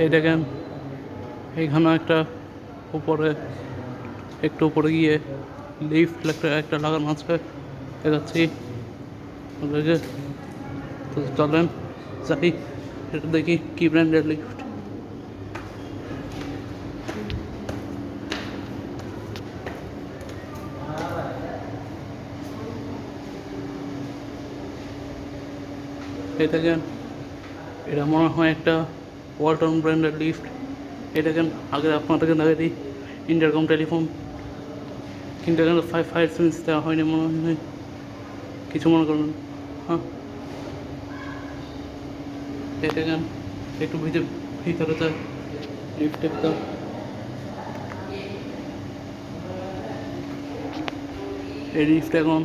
এই দেখেন এইখানে একটা উপরে একটু উপরে গিয়ে লিফট একটা লাগানো আছে দেখাচ্ছি ওদেরকে। তো চলেন যাই এটা দেখি কি ব্র্যান্ডের লিফট। এই দেখেন এটা মনে হয় একটা ওয়ালটন ব্র্যান্ডের লিফট। এই দেখেন আগে আপনাদেরকে দেখা দিই ইন্টারকম টেলিফোন, কিন্তু এখানে ফায়ার সার্ভিস দেওয়া হয়নি মনে হয়, কিছু মনে করবেন। হ্যাঁ এই দেখেন একটু ভিতরে যায় লিফটের তো। এই লিফট এখন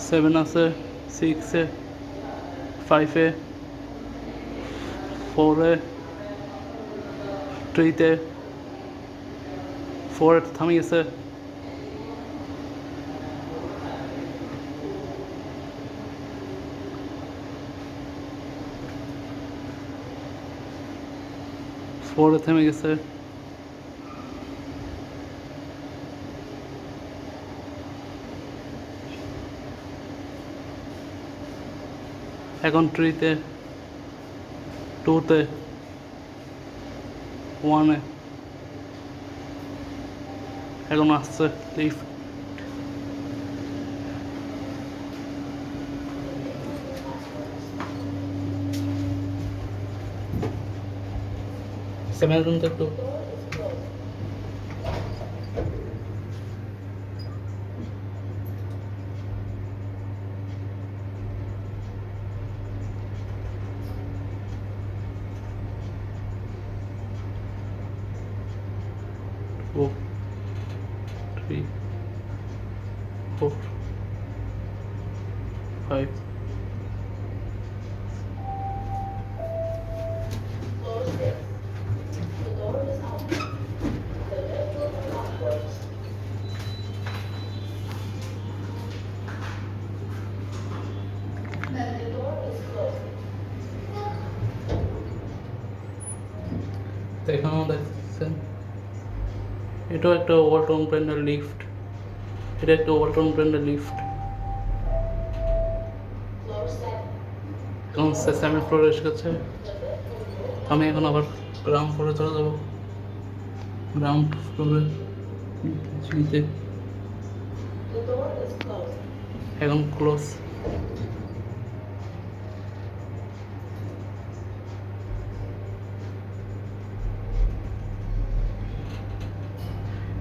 7 আছে, 6-এ, 5-এ, 4-এ, 3-তে, 4 থামি গেছে। ফোরে থেমে গেছে। এখন 3-তে, 2-তে, 1-এ এখন আসছে লিফট। সেভেন তো একটু ও 3, 4, 5 তো এখানেও দেখছেন এটাও একটা ওয়ালটন ব্র্যান্ডের লিফট। এটা একটা ওয়ালটন ব্র্যান্ডের লিফট। এখন 7 ফ্লোরে এসে গেছে। আমি এখন আবার গ্রাউন্ড ফ্লোরে চলে যাবো। গ্রাউন্ড ফ্লোরে নিতে এখন ক্লোজ।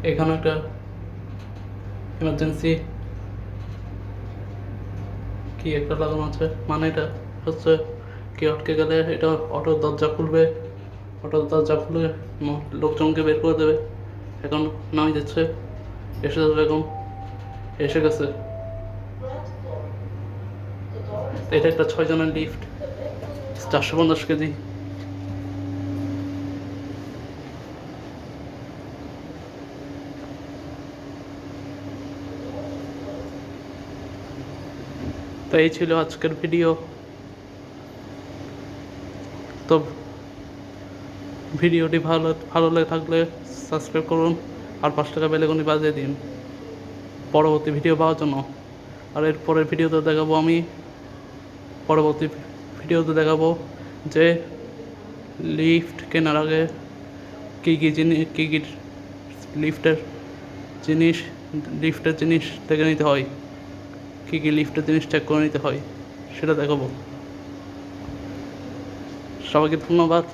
এখানে একটা ইমার্জেন্সি কি একটা লাগানো আছে, মানে এটা হচ্ছে কি আটকে গেলে এটা অটোর দরজা খুলবে, অটোর দরজা খুলে লোকজনকে বের করে দেবে। এখন নামিয়ে দিচ্ছে, এসে যাবে এখন, এসে গেছে। এটা একটা 6 জনের লিফট, 450 কেজি। তো এই ছিল আজকের ভিডিও। তো ভিডিওটি ভালো লেগে থাকলে সাবস্ক্রাইব করুন আর 5 টাকা বেলেগনি বাজিয়ে দিন পরবর্তী ভিডিও পাওয়ার জন্য। আর এর পরের ভিডিওতে দেখাবো আমি পরবর্তী ভিডিওতে দেখাবো যে লিফট কেনার আগে কী কী লিফটের জিনিস দেখে নিতে হয়, কী লিফটের জিনিস চেক করে নিতে হয় সেটা দেখাবো। সবাইকে ধন্যবাদ।